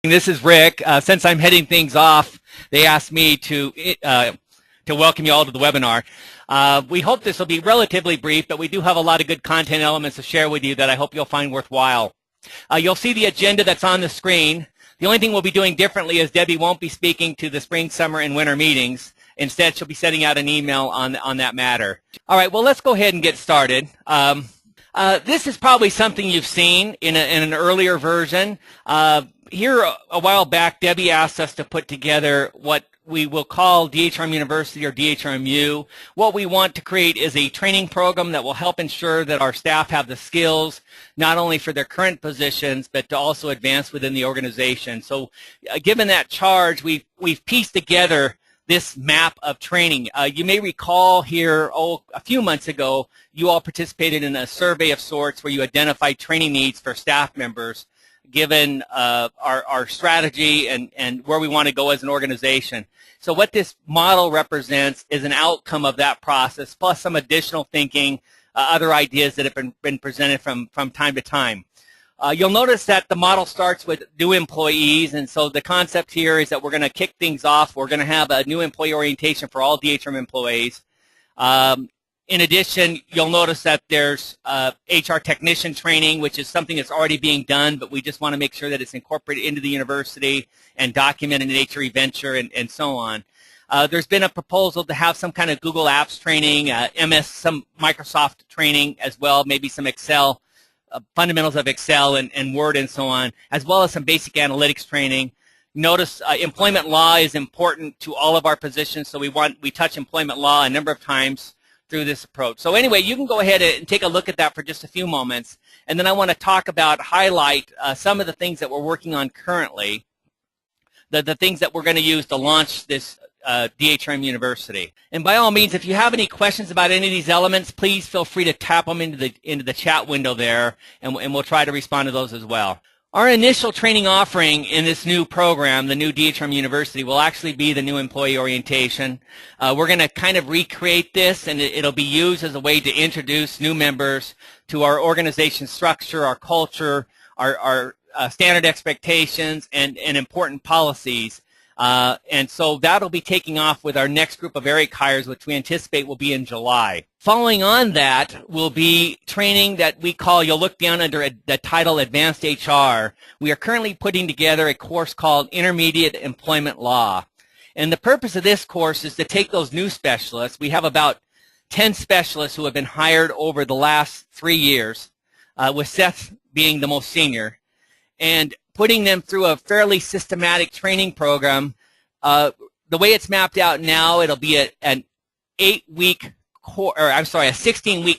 This is Rick. Since I'm heading things off, they asked me to welcome you all to the webinar. We hope this will be relatively brief, but we do have a lot of good content elements to share with you that I hope you'll find worthwhile. You'll see the agenda that's on the screen. The only thing we'll be doing differently is Debbie won't be speaking to the spring, summer, and winter meetings. Instead, she'll be sending out an email on that matter. All right, well, let's go ahead and get started. This is probably something you've seen in an earlier version. Here a while back, Debbie asked us to put together what we will call DHRM University or DHRMU. What we want to create is a training program that will help ensure that our staff have the skills, not only for their current positions, but to also advance within the organization. So given that charge, we've pieced together this map of training. You may recall here, a few months ago, you all participated in a survey of sorts where you identified training needs for staff members, given our strategy and where we want to go as an organization. So what this model represents is an outcome of that process, plus some additional thinking, other ideas that have been presented from time to time. You'll notice that the model starts with new employees, and so the concept here is that we're going to kick things off. We're going to have a new employee orientation for all DHRM employees. In addition, you'll notice that there's HR technician training, which is something that's already being done, but we just want to make sure that it's incorporated into the university and documented in HR Venture and so on. There's been a proposal to have some kind of Google Apps training, some Microsoft training as well, maybe some Excel, fundamentals of Excel and Word and so on, as well as some basic analytics training. Notice employment law is important to all of our positions, so we touch employment law a number of times through this approach. So anyway, you can go ahead and take a look at that for just a few moments, and then I want to highlight some of the things that we're working on currently, the things that we're going to use to launch this DHRM University. And by all means, if you have any questions about any of these elements, please feel free to tap them into the chat window there, and we'll try to respond to those as well. Our initial training offering in this new program, the new DHRM University, will actually be the new employee orientation. We're going to kind of recreate this, and it'll be used as a way to introduce new members to our organization structure, our culture, our standard expectations, and important policies. And so that'll be taking off with our next group of ERIC hires, which we anticipate will be in July. Following on that will be training that we call, you'll look down under the title Advanced HR. We are currently putting together a course called Intermediate Employment Law. And the purpose of this course is to take those new specialists. We have about 10 specialists who have been hired over the last 3 years, with Seth being the most senior, and putting them through a fairly systematic training program. The way it's mapped out now, it'll be a 16-week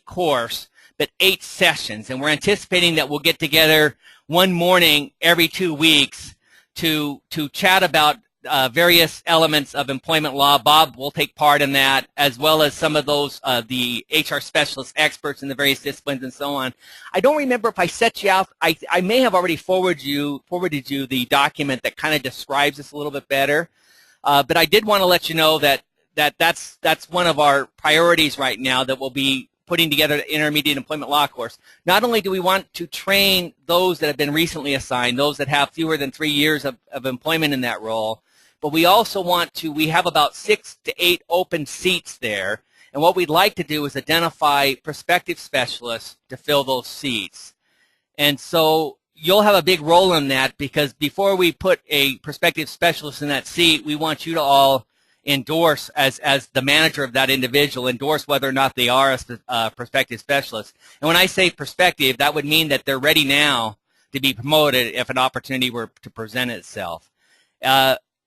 course, but 8 sessions. And we're anticipating that we'll get together one morning every 2 weeks to chat about various elements of employment law. Bob will take part in that, as well as some of those the HR specialist experts in the various disciplines and so on. I don't remember if I set you out. I may have already forwarded you the document that kind of describes this a little bit better. But I did want to let you know that's one of our priorities right now, that we'll be putting together the Intermediate Employment Law course. Not only do we want to train those that have been recently assigned, those that have fewer than 3 years of employment in that role, but we also we have about 6 to 8 open seats there, and what we'd like to do is identify prospective specialists to fill those seats. And so you'll have a big role in that, because before we put a prospective specialist in that seat, we want you to all endorse, as the manager of that individual, endorse whether or not they are a prospective specialist. And when I say prospective, that would mean that they're ready now to be promoted if an opportunity were to present itself.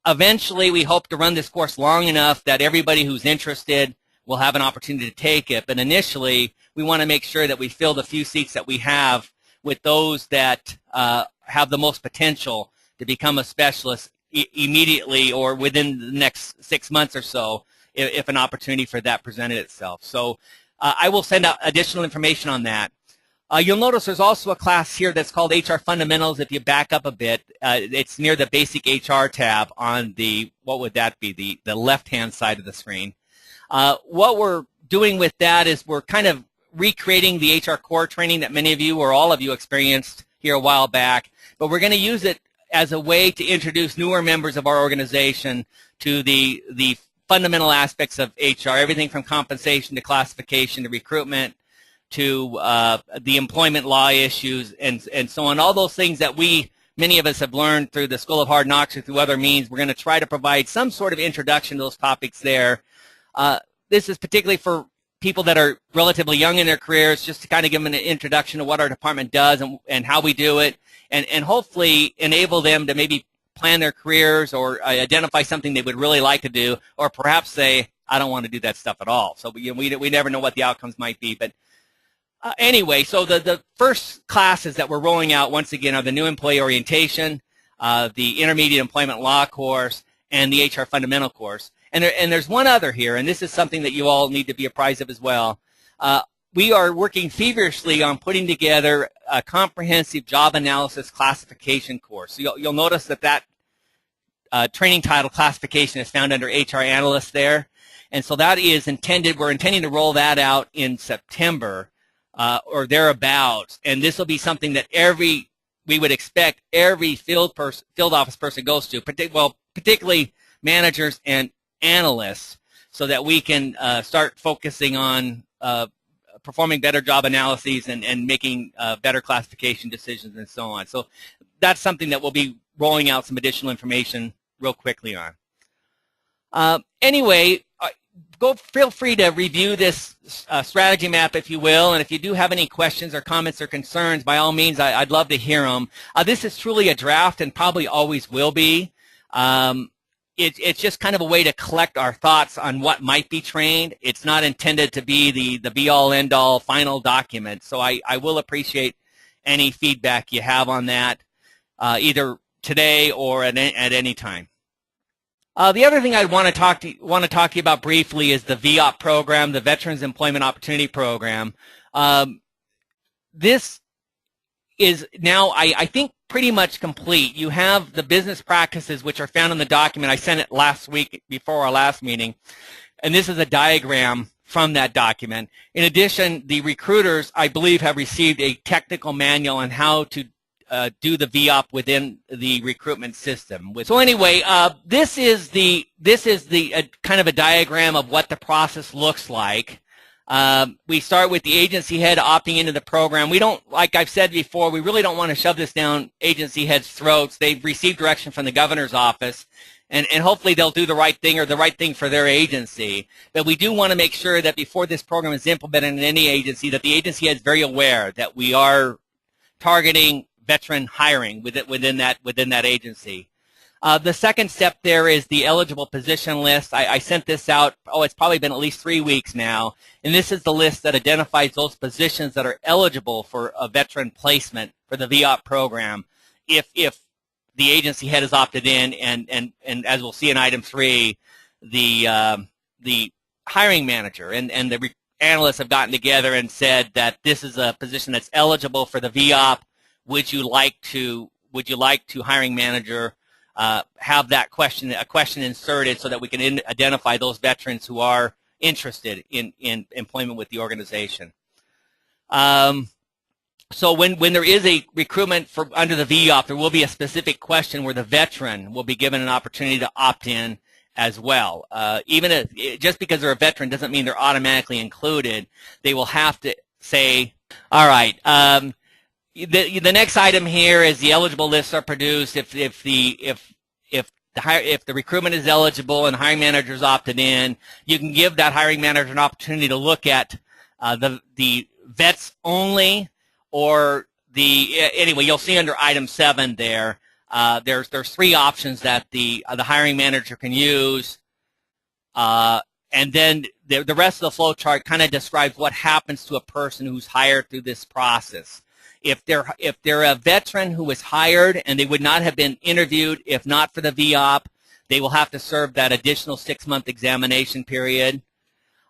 Eventually, we hope to run this course long enough that everybody who's interested will have an opportunity to take it. But initially, we want to make sure that we fill the few seats that we have with those that have the most potential to become a specialist immediately or within the next 6 months or so, if an opportunity for that presented itself. So I will send out additional information on that. You'll notice there's also a class here that's called HR Fundamentals. If you back up a bit, it's near the Basic HR tab on the, what would that be, the left-hand side of the screen. What we're doing with that is we're kind of recreating the HR core training that many of you or all of you experienced here a while back, but we're going to use it as a way to introduce newer members of our organization to the fundamental aspects of HR, everything from compensation to classification to recruitment to the employment law issues and so on. All those things that many of us have learned through the School of Hard Knocks or through other means. We're going to try to provide some sort of introduction to those topics there. This is particularly for people that are relatively young in their careers, just to kind of give them an introduction to what our department does and how we do it, and hopefully enable them to maybe plan their careers or identify something they would really like to do, or perhaps say, I don't want to do that stuff at all. So we never know what the outcomes might be. But anyway, so the first classes that we're rolling out, once again, are the new employee orientation, the intermediate employment law course, and the HR fundamental course. And there's one other here, and this is something that you all need to be apprised of as well. We are working feverishly on putting together a comprehensive job analysis classification course. So you'll notice that training title classification is found under HR analyst there. And so that is we're intending to roll that out in September or thereabouts. And this will be something that we would expect every field office person goes to, particularly managers and analysts, so that we can start focusing on performing better job analyses and making better classification decisions and so on. So that's something that we'll be rolling out some additional information real quickly on. Anyway, feel free to review this strategy map, if you will, and if you do have any questions or comments or concerns, by all means, I'd love to hear them. This is truly a draft and probably always will be. It's just kind of a way to collect our thoughts on what might be trained. It's not intended to be the be-all, end-all final document. So I will appreciate any feedback you have on that, either today or at any time. The other thing I want to talk to you about briefly is the VOP program, the Veterans Employment Opportunity Program. This is now, I think, pretty much complete. You have the business practices, which are found in the document. I sent it last week before our last meeting, and this is a diagram from that document. In addition, the recruiters, I believe, have received a technical manual on how to do the VOP within the recruitment system. So anyway, this is the kind of a diagram of what the process looks like. We start with the agency head opting into the program. We don't, like I've said before, we really don't want to shove this down agency heads' throats. They've received direction from the governor's office, and hopefully they'll do the right thing or the right thing for their agency. But we do want to make sure that before this program is implemented in any agency, that the agency head is very aware that we are targeting veteran hiring within that agency. The second step there is the eligible position list. I sent this out, it's probably been at least 3 weeks now, and this is the list that identifies those positions that are eligible for a veteran placement for the VOP program if the agency head has opted in, and as we'll see in item 3, the hiring manager and the analysts have gotten together and said that this is a position that's eligible for the VOP. Would you like to, hiring manager, have that a question inserted so that we can identify those veterans who are interested in employment with the organization. So when there is a recruitment under the VOP, there will be a specific question where the veteran will be given an opportunity to opt in as well. Just because they're a veteran doesn't mean they're automatically included. They will have to say, all right, the next item here is the eligible lists are produced if the recruitment is eligible and the hiring manager is opted in. You can give that hiring manager an opportunity to look at the vets only, or anyway, you'll see under item 7 there. There's 3 options that the hiring manager can use, and then the rest of the flow chart kind of describes what happens to a person who's hired through this process. If they're a veteran who was hired and they would not have been interviewed if not for the VOP, they will have to serve that additional 6-month examination period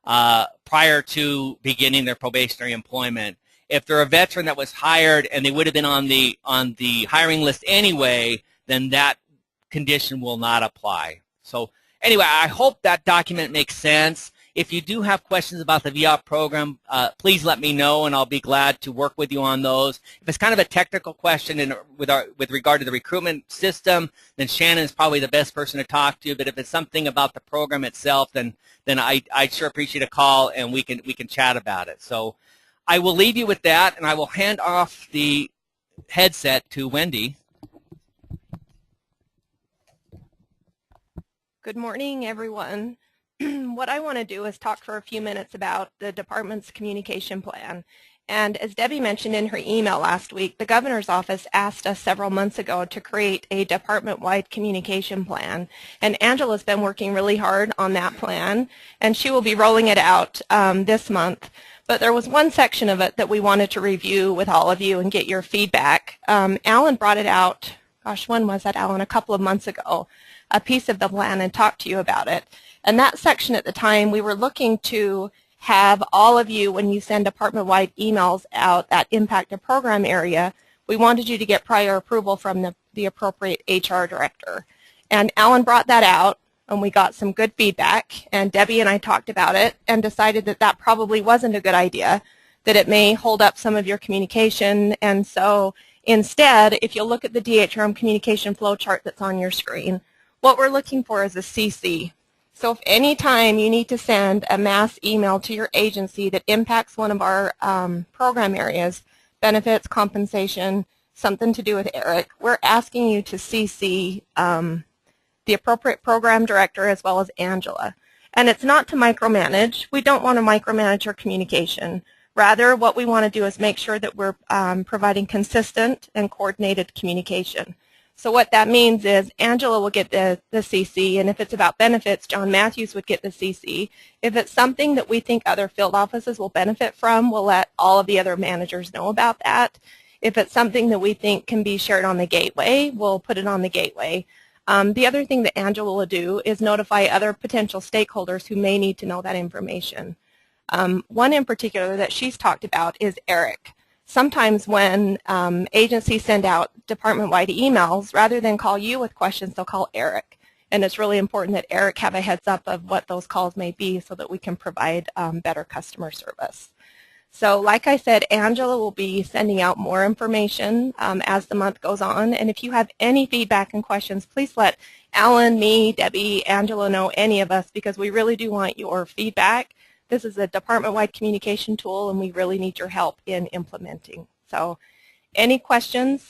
prior to beginning their probationary employment. If they're a veteran that was hired and they would have been on the hiring list anyway, then that condition will not apply. So anyway, I hope that document makes sense. If you do have questions about the VOP program, please let me know, and I'll be glad to work with you on those. If it's kind of a technical question with regard to the recruitment system, then Shannon is probably the best person to talk to. But if it's something about the program itself, then I'd sure appreciate a call, and we can chat about it. So I will leave you with that, and I will hand off the headset to Wendy. Good morning, everyone. What I want to do is talk for a few minutes about the department's communication plan. And as Debbie mentioned in her email last week, the governor's office asked us several months ago to create a department-wide communication plan. And Angela's been working really hard on that plan, and she will be rolling it out this month. But there was one section of it that we wanted to review with all of you and get your feedback. Alan brought it out, gosh, when was that, Alan? A couple of months ago, a piece of the plan, and talked to you about it. And that section at the time, we were looking to have all of you, when you send department-wide emails out that impact a program area, we wanted you to get prior approval from the appropriate HR director. And Alan brought that out, and we got some good feedback, and Debbie and I talked about it and decided that that probably wasn't a good idea, that it may hold up some of your communication. And so instead, if you look at the DHRM communication flow chart that's on your screen, what we're looking for is a CC. So if any time you need to send a mass email to your agency that impacts one of our program areas, benefits, compensation, something to do with ERIC, we're asking you to CC the appropriate program director as well as Angela. And it's not to micromanage. We don't want to micromanage our communication. Rather, what we want to do is make sure that we're providing consistent and coordinated communication. So what that means is Angela will get the CC, and if it's about benefits, John Matthews would get the CC. If it's something that we think other field offices will benefit from, we'll let all of the other managers know about that. If it's something that we think can be shared on the gateway, we'll put it on the gateway. The other thing that Angela will do is notify other potential stakeholders who may need to know that information. One in particular that she's talked about is ERIC. Sometimes when agencies send out department-wide emails, rather than call you with questions, they'll call ERIC. And it's really important that ERIC have a heads up of what those calls may be so that we can provide better customer service. So like I said, Angela will be sending out more information as the month goes on. And if you have any feedback and questions, please let Alan, me, Debbie, Angela know, any of us, because we really do want your feedback. This is a department-wide communication tool, and we really need your help in implementing. So any questions?